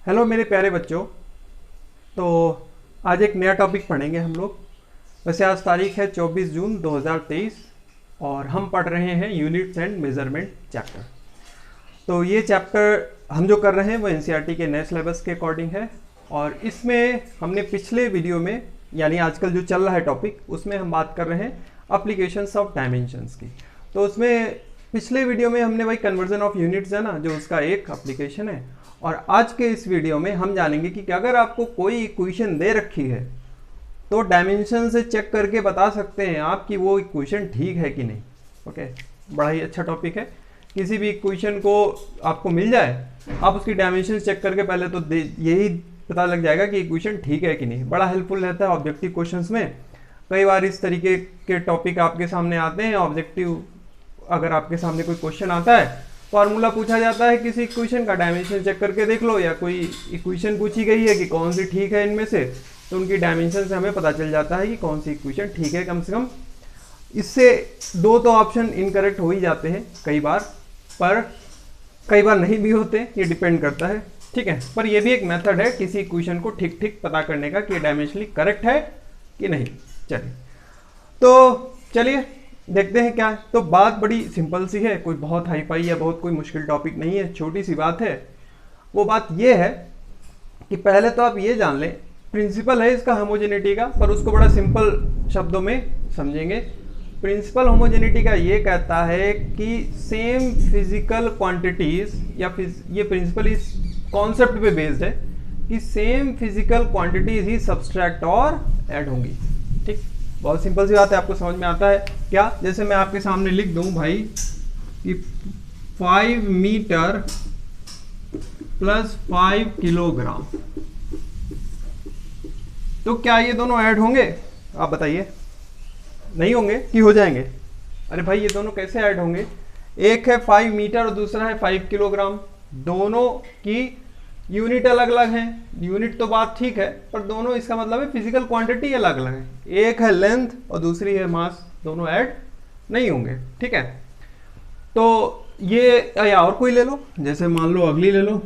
Hello मेरे प्यारे बच्चों। तो आज एक नया टॉपिक पढ़ेंगे हम लोग। वैसे आज तारीख है 24 जून 2023 और हम पढ़ रहे हैं यूनिट्स एंड मेजरमेंट चैप्टर। तो ये चैप्टर हम जो कर रहे हैं वो एनसीईआरटी के नए सिलेबस के अकॉर्डिंग है। और इसमें हमने पिछले वीडियो में यानी आजकल जो चल रहा है टॉपिक उसमें हम बात कर रहे हैं अप्लीकेशंस ऑफ डायमेंशंस की। तो उसमें पिछले वीडियो में हमने वही कन्वर्जन ऑफ यूनिट्स है ना, जो उसका एक एप्लीकेशन है। और आज के इस वीडियो में हम जानेंगे कि अगर आपको कोई इक्वेशन दे रखी है तो डायमेंशन से चेक करके बता सकते हैं आप कि वो इक्वेशन ठीक है कि नहीं। ओके, बड़ा ही अच्छा टॉपिक है। किसी भी इक्वेशन को आपको मिल जाए, आप उसकी डायमेंशन चेक करके पहले तो यही पता लग जाएगा कि इक्वेशन ठीक है कि नहीं। बड़ा हेल्पफुल रहता है ऑब्जेक्टिव क्वेश्चंस में। कई बार इस तरीके के टॉपिक आपके सामने आते हैं। ऑब्जेक्टिव अगर आपके सामने कोई क्वेश्चन आता है, फॉर्मूला पूछा जाता है किसी इक्वेशन का, डायमेंशन चेक करके देख लो, या कोई इक्वेशन पूछी गई है कि कौन सी ठीक है इनमें से, तो उनकी डायमेंशन से हमें पता चल जाता है कि कौन सी इक्वेशन ठीक है कम से कम। इससे दो तो ऑप्शन इनकरेक्ट हो ही जाते हैं कई बार, पर कई बार नहीं भी होते, ये डिपेंड करता है। ठीक है, पर ये भी एक मेथड है किसी इक्वेशन को ठीक ठीक पता करने का कि डायमेंशनली करेक्ट है कि नहीं। चलिए देखते हैं क्या है। तो बात बड़ी सिंपल सी है, कोई बहुत हाई फाई या बहुत कोई मुश्किल टॉपिक नहीं है, छोटी सी बात है। वो बात ये है कि पहले तो आप ये जान लें, प्रिंसिपल है इसका होमोजेनिटी का, पर उसको बड़ा सिंपल शब्दों में समझेंगे। प्रिंसिपल होमोजेनिटी का ये कहता है कि सेम फिजिकल क्वांटिटीज, या ये प्रिंसिपल इस कॉन्सेप्ट पे बेस्ड है कि सेम फिजिकल क्वांटिटीज ही सब्सट्रैक्ट और ऐड होंगी। ठीक, बहुत सिंपल सी बात है, आपको समझ में आता है क्या? जैसे मैं आपके सामने लिख दूं भाई कि 5 मीटर प्लस 5 किलोग्राम, तो क्या ये दोनों ऐड होंगे? आप बताइए। नहीं होंगे कि हो जाएंगे? अरे भाई ये दोनों कैसे ऐड होंगे? एक है 5 मीटर और दूसरा है 5 किलोग्राम। दोनों की यूनिट अलग अलग हैं। यूनिट तो बात ठीक है, पर दोनों, इसका मतलब है फिजिकल क्वांटिटी अलग अलग है। एक है लेंथ और दूसरी है मास, दोनों ऐड नहीं होंगे। ठीक है, तो ये, या और कोई ले लो, जैसे मान लो अगली ले लो,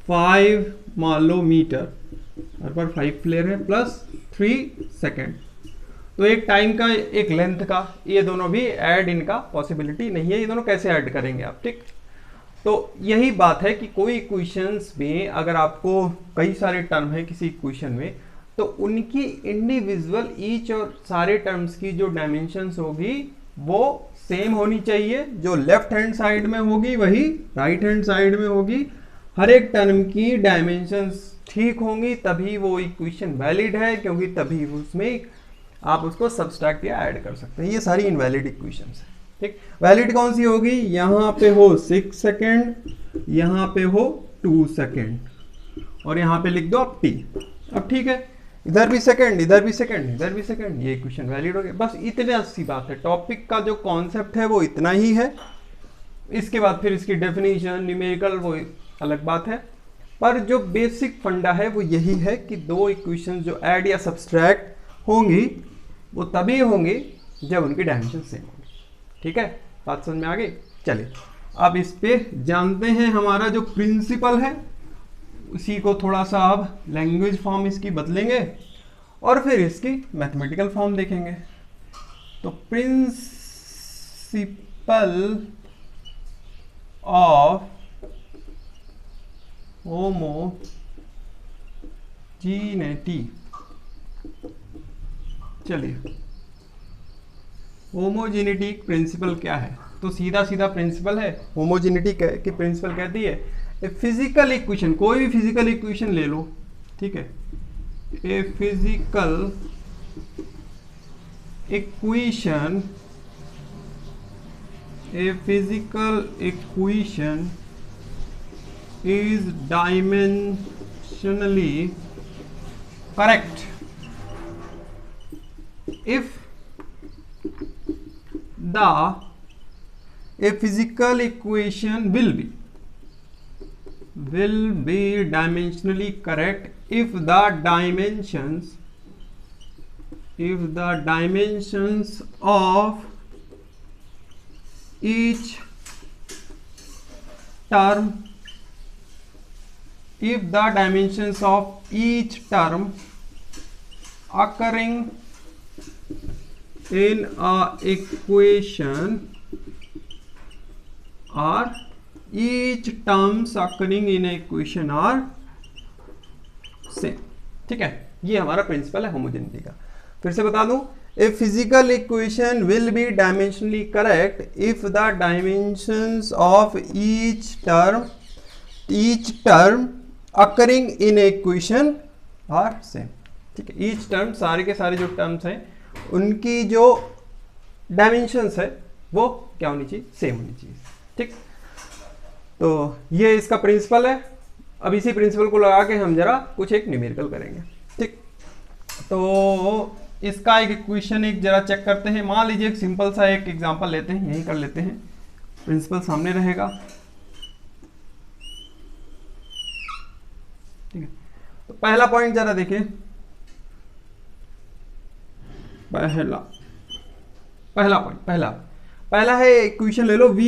5 मान लो मीटर, हर पर 5 प्लेयर है, प्लस 3 सेकेंड। तो एक टाइम का एक लेंथ का, ये दोनों भी ऐड, इनका पॉसिबिलिटी नहीं है। ये दोनों कैसे ऐड करेंगे आप? ठीक, तो यही बात है कि कोई इक्वेशंस में अगर आपको कई सारे टर्म है किसी इक्वेशन में, तो उनकी इंडिविजुअल ईच और सारे टर्म्स की जो डायमेंशंस होगी वो सेम होनी चाहिए। जो लेफ्ट हैंड साइड में होगी वही राइट हैंड साइड में होगी। हर एक टर्म की डायमेंशंस ठीक होंगी, तभी वो इक्वेशन वैलिड है, क्योंकि तभी उसमें आप उसको सब्सट्रैक्ट या ऐड कर सकते हैं। ये सारी इनवैलिड इक्वेशंस है। ठीक, वैलिड कौन सी होगी? यहाँ पे हो 6 सेकेंड, यहाँ पे हो 2 सेकेंड, और यहाँ पे लिख दो आप t। अब ठीक है, इधर भी सेकेंड, इधर भी सेकेंड, इधर भी सेकेंड, ये इक्वेशन वैलिड हो गया। बस इतने सी बात है। टॉपिक का जो कॉन्सेप्ट है वो इतना ही है। इसके बाद फिर इसकी डेफिनेशन, न्यूमेरिकल, वो अलग बात है। पर जो बेसिक फंडा है वो यही है कि दो इक्वेशन जो ऐड या सब्सट्रैक्ट होंगी वो तभी होंगी जब उनकी डायमेंशन सेम होंगी। ठीक है, बात समझ में आ गई? चलिए अब इस पे जानते हैं। हमारा जो प्रिंसिपल है उसी को थोड़ा सा अब लैंग्वेज फॉर्म इसकी बदलेंगे और फिर इसकी मैथमेटिकल फॉर्म देखेंगे। तो प्रिंसिपल ऑफ होमोजेनिटी, चलिए होमोजेनिटी प्रिंसिपल क्या है? तो सीधा सीधा प्रिंसिपल है होमोजेनिटी की। प्रिंसिपल कहती है ए फिजिकल इक्वेशन, कोई भी फिजिकल इक्वेशन ले लो, ठीक है, ए physical equation, A physical equation is dimensionally correct if a physical equation will be dimensionally correct if the dimensions of each term if the dimensions of each term occurring in a equation are each terms occurring in a equation are same। ठीक है, ये हमारा principal है homogeneity का। फिर से बता दूं, a physical equation will be dimensionally correct if the dimensions of each term occurring in equation are same. ठीक है, ईच टर्म, सारे के सारे जो टर्म्स हैं उनकी जो डायमेंशंस है वो क्या होनी चाहिए, सेम होनी चाहिए। ठीक, तो ये इसका प्रिंसिपल है। अब इसी प्रिंसिपल को लगा के हम जरा कुछ एक न्यूमेरिकल करेंगे। ठीक, तो इसका एक इक्वेशन एक जरा चेक करते हैं। मान लीजिए एक सिंपल सा एक एग्जांपल लेते हैं, यही कर लेते हैं, प्रिंसिपल सामने रहेगा। ठीक है, तो पहला पॉइंट जरा देखिए, पहला है इक्वेशन ले लो, v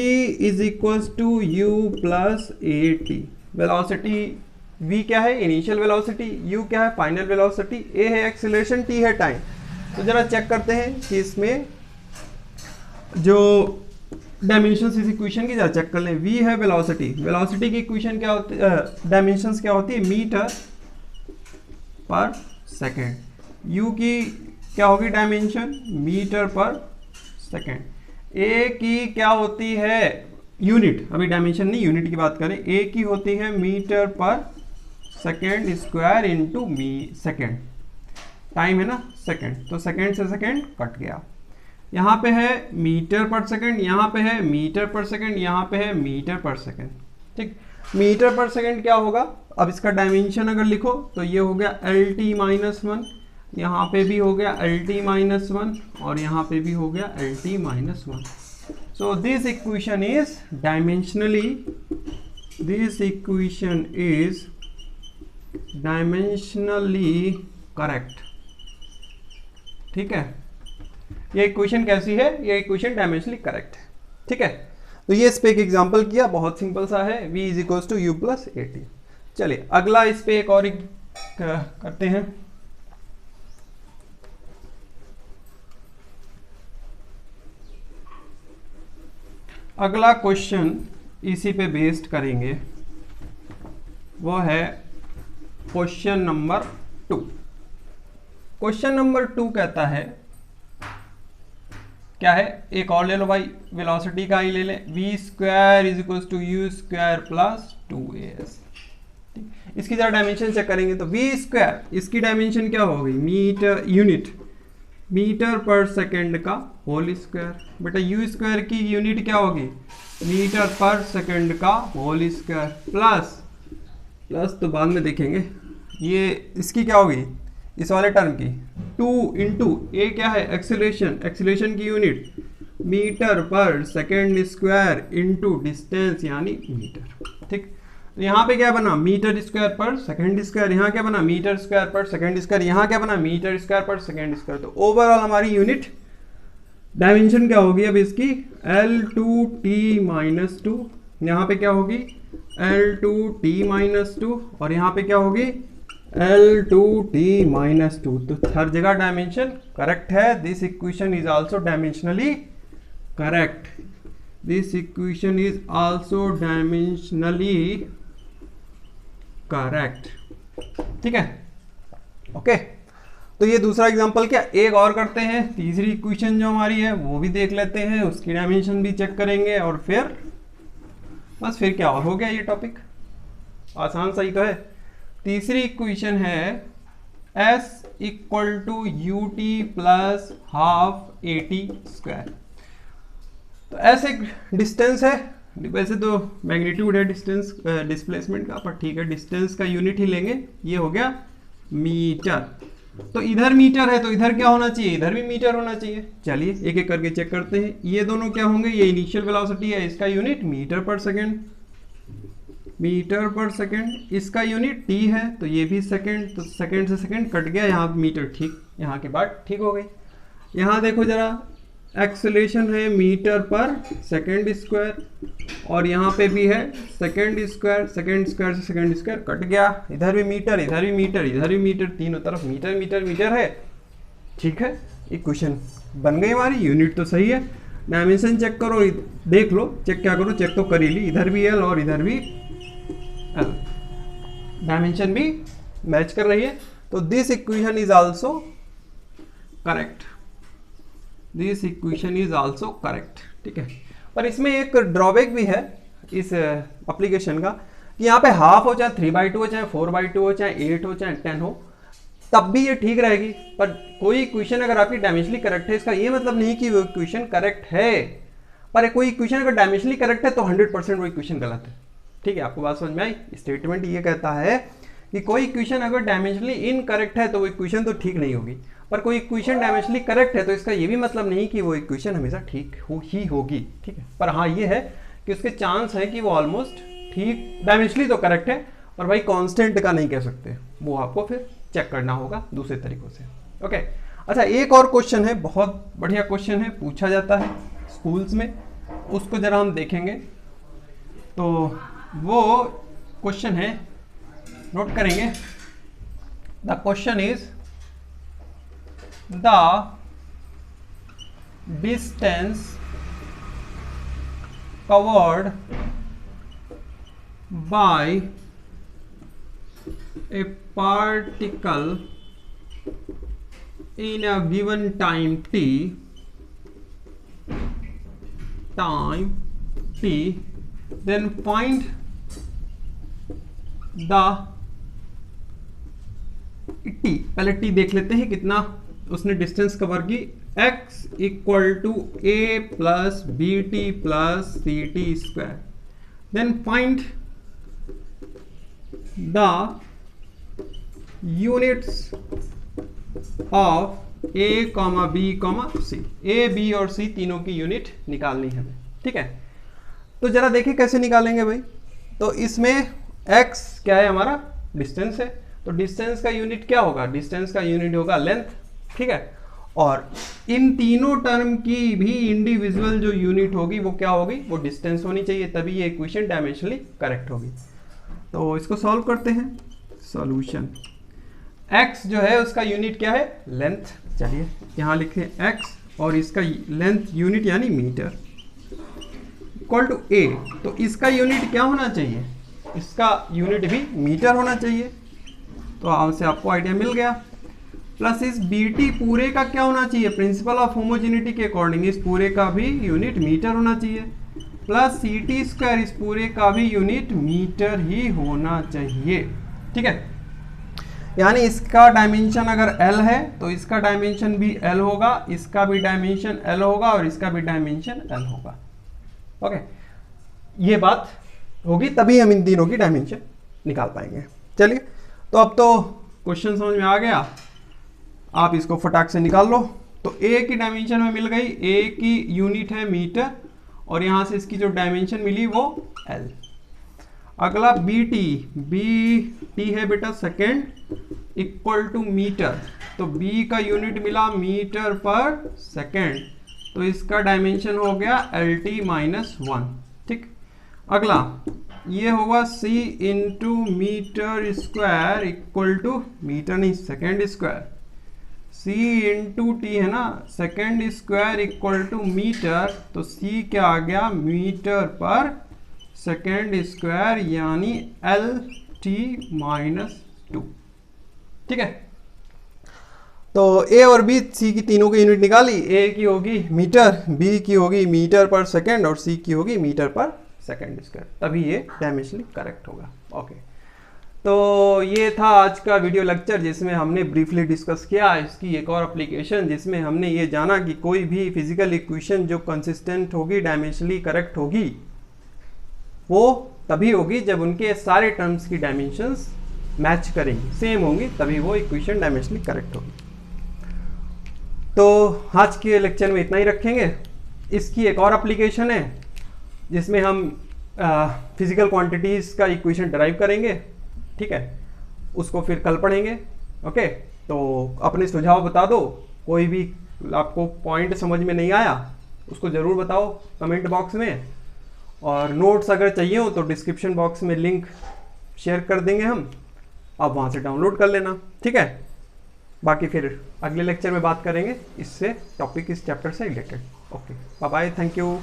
is equals to u plus a t. Velocity v क्या है, इनिशियल वेलोसिटी, u क्या है, फाइनल वेलोसिटी, a है एक्सीलरेशन, t है टाइम। तो जरा चेक करते हैं कि इसमें जो डायमेंशंस इस इक्वेशन की जरा चेक कर लें। v है वेलोसिटी, वेलोसिटी की इक्वेशन क्या होती है, डायमेंशंस क्या होती है, मीटर पर सेकेंड। u की क्या होगी डायमेंशन, मीटर पर सेकेंड। a की क्या होती है, यूनिट, अभी डायमेंशन नहीं, यूनिट की बात करें, a की होती है मीटर पर second square into second, time है ना सेकेंड, तो सेकेंड से सेकेंड कट गया। यहाँ पे है मीटर पर सेकेंड, यहाँ पे है मीटर पर सेकेंड, यहाँ पे है मीटर पर सेकेंड। ठीक, मीटर पर सेकेंड क्या होगा, अब इसका डायमेंशन अगर लिखो तो ये हो गया LT माइनस 1, यहाँ पे भी हो गया LT माइनस 1 और यहाँ पे भी हो गया LT minus 1। So this equation is dimensionally correct। ठीक है, ये इक्वेशन कैसी है, ये इक्वेशन डायमेंशनली करेक्ट है। ठीक है, तो ये इस पे एक एग्जांपल किया, बहुत सिंपल सा है, v is equals to u plus a t. चलिए अगला इस पे एक और करते हैं। अगला क्वेश्चन इसी पे बेस्ड करेंगे, वो है क्वेश्चन नंबर 2। क्वेश्चन नंबर 2 कहता है, क्या है, एक और ले लो भाई, वेलोसिटी का ही ले लें, v square is equal to u square plus 2as। इसकी जरा डायमेंशन चेक करेंगे तो v स्क्वायर, इसकी डायमेंशन क्या होगी, मीटर, यूनिट मीटर पर सेकेंड का होल स्क्वायर। बेटा u स्क्वायर की यूनिट क्या होगी, मीटर पर सेकेंड का होल स्क्वायर, प्लस तो बाद में देखेंगे, ये इसकी क्या होगी, इस वाले टर्म की 2 इंटू ए क्या है, एक्सीलरेशन, एक्सीलरेशन की यूनिट मीटर पर सेकेंड स्क्वायर इंटू डिस्टेंस यानी मीटर। ठीक, तो यहाँ पे क्या बना, मीटर स्क्वायर पर सेकेंड स्क्वायर, यहाँ क्या बना, मीटर स्क्वायर पर सेकेंड स्क्वायर, यहाँ क्या बना, मीटर स्क्वायर पर सेकेंड स्क्वायर। तो ओवरऑल हमारी यूनिट डायमेंशन क्या होगी अब इसकी, L2t माइनस 2, यहाँ पे क्या होगी L2t माइनस 2 और यहाँ पे क्या होगी L2t माइनस 2। तो हर जगह डायमेंशन करेक्ट है। This equation is also dimensionally correct, this equation is also dimensionally correct. ठीक है, ओके, तो ये दूसरा एग्जांपल क्या, एक और करते हैं, तीसरी इक्वेशन जो हमारी है वो भी देख लेते हैं, उसकी डायमेंशन भी चेक करेंगे और फिर बस फिर क्या हो गया, ये टॉपिक आसान सा ही तो है। तीसरी इक्वेशन है s equal to u t plus half a t square. तो s एक डिस्टेंस है, वैसे तो मैग्नीट्यूड है डिस्टेंस डिस्प्लेसमेंट का, पर ठीक है डिस्टेंस का यूनिट ही लेंगे, ये हो गया मीटर। तो इधर मीटर है तो इधर क्या होना चाहिए, इधर भी मीटर होना चाहिए। चलिए एक एक करके चेक करते हैं, ये दोनों क्या होंगे, ये इनिशियल वेलोसिटी है, इसका यूनिट मीटर पर सेकेंड, मीटर पर सेकेंड, इसका यूनिट t है तो ये भी सेकेंड, तो सेकेंड से सेकेंड कट गया, यहाँ मीटर, ठीक, यहाँ के बाद ठीक हो गई। यहाँ देखो जरा एक्सेलरेशन है मीटर पर सेकेंड स्क्वायर, और यहाँ पे भी है सेकेंड स्क्वायर से सेकेंड स्क्वायर कट गया, इधर भी मीटर, इधर भी मीटर, इधर भी मीटर, तीनों तरफ मीटर मीटर मीटर है। ठीक है, इक्वेशन बन गई हमारी, यूनिट तो सही है। डायमेंशन चेक करो, देख लो, चेक क्या करो, चेक तो कर ही ली, इधर भी एल और इधर भी एल, डायमेंशन भी मैच कर रही है। तो this equation is also correct, this equation is also correct. ठीक है, पर इसमें एक ड्रॉबैक भी है इस एप्लीकेशन का, कि यहाँ पे हाफ हो, चाहे 3/2 हो, चाहे 4/2 हो, चाहे 8 हो, चाहे 10 हो, तब भी ये ठीक रहेगी। पर कोई इक्वेशन अगर आपकी डायमेंशनली करेक्ट है, इसका ये मतलब नहीं कि वो इक्वेशन करेक्ट है। पर कोई इक्वेशन अगर डायमेंशनली करेक्ट है तो 100% वो इक्वेशन गलत है। ठीक है, आपको बात समझ में आई? स्टेटमेंट ये कहता है कि कोई इक्वेशन अगर डायमेंशनली इनकरेक्ट है तो वो इक्वेशन तो ठीक नहीं होगी, पर कोई इक्वेशन डायमेंशनली करेक्ट है तो इसका ये भी मतलब नहीं कि वो इक्वेशन हमेशा ठीक ही होगी। ठीक है, पर हाँ ये है कि उसके चांस है कि वो ऑलमोस्ट ठीक, डायमेंशनली तो करेक्ट है, पर भाई कांस्टेंट का नहीं कह सकते, वो आपको फिर चेक करना होगा दूसरे तरीकों से। ओके, अच्छा एक और क्वेश्चन है, बहुत बढ़िया क्वेश्चन है, पूछा जाता है स्कूल्स में, उसको जरा हम देखेंगे। तो वो क्वेश्चन है, नोट करेंगे। The question is the distance covered by a particle in a given time t, then find the t। पहले t देख लेते हैं कितना उसने डिस्टेंस कवर की, x equal to a plus b t plus c t square, then find the units of a comma b comma c. A b और c तीनों की यूनिट निकालनी है हमें। ठीक है, तो जरा देखिए कैसे निकालेंगे भाई। तो इसमें x क्या है, हमारा डिस्टेंस है, तो डिस्टेंस का यूनिट क्या होगा, डिस्टेंस का यूनिट होगा लेंथ। ठीक है, और इन तीनों टर्म की भी इंडिविजुअल जो यूनिट होगी वो क्या होगी, वो डिस्टेंस होनी चाहिए, तभी ये इक्वेशन डायमेंशनली करेक्ट होगी। तो इसको सॉल्व करते हैं। सॉल्यूशन, x जो है उसका यूनिट क्या है, लेंथ। चलिए यहाँ लिखें x और इसका लेंथ यूनिट यानी मीटर इक्वल टू a, तो इसका यूनिट क्या होना चाहिए, इसका यूनिट भी मीटर होना चाहिए। तो आपसे आपको आइडिया मिल गया। प्लस इस bt पूरे का क्या होना चाहिए, प्रिंसिपल ऑफ होमोजेनिटी के अकॉर्डिंग इस पूरे का भी यूनिट मीटर होना चाहिए। प्लस सी टी स्क्वायर, इस पूरे का भी यूनिट मीटर ही होना चाहिए। ठीक है, यानी इसका डायमेंशन अगर L है तो इसका डायमेंशन भी L होगा, इसका भी डायमेंशन L होगा और इसका भी डायमेंशन L होगा। ओके, ये बात होगी तभी हम इन तीनों की डायमेंशन निकाल पाएंगे। चलिए, तो अब तो क्वेश्चन समझ में आ गया, आप इसको फटाक से निकाल लो। तो A की डायमेंशन में मिल गई, A की यूनिट है मीटर और यहां से इसकी जो डायमेंशन मिली वो L। अगला BT है बेटा सेकेंड इक्वल टू मीटर, तो B का यूनिट मिला मीटर पर सेकेंड, तो इसका डायमेंशन हो गया LT-1। ठीक, अगला ये होगा C into metre square equal to metre नहीं second square, C into T है ना, second square equal to metre, तो C क्या आ गया, मीटर पर सेकेंड स्क्वायर यानी LT-2। ठीक है, तो A और B C की तीनों की यूनिट निकाली, A की होगी मीटर, B की होगी मीटर पर सेकेंड और C की होगी मीटर पर सेकेंड स्क्वायर, तभी ये डायमेंशनली करेक्ट होगा। ओके, तो ये था आज का वीडियो लेक्चर जिसमें हमने ब्रीफली डिस्कस किया इसकी एक और एप्लीकेशन, जिसमें हमने ये जाना कि कोई भी फिजिकल इक्वेशन जो कंसिस्टेंट होगी, डायमेंशनली करेक्ट होगी, वो तभी होगी जब उनके सारे टर्म्स की डायमेंशंस मैच करेंगी, सेम होंगी, तभी वो इक्वेशन डायमेंशनली करेक्ट होगी। तो आज के लेक्चर में इतना ही रखेंगे। इसकी एक और एप्लीकेशन है जिसमें हम फिजिकल क्वांटिटीज़ का इक्वेशन डराइव करेंगे। ठीक है, उसको फिर कल पढ़ेंगे। ओके, तो अपने सुझाव बता दो, कोई भी आपको पॉइंट समझ में नहीं आया उसको ज़रूर बताओ कमेंट बॉक्स में, और नोट्स अगर चाहिए हो तो डिस्क्रिप्शन बॉक्स में लिंक शेयर कर देंगे हम, आप वहाँ से डाउनलोड कर लेना, ठीक है। बाकी फिर अगले लेक्चर में बात करेंगे इससे टॉपिक इस चैप्टर से related. Okay, bye bye, thank you.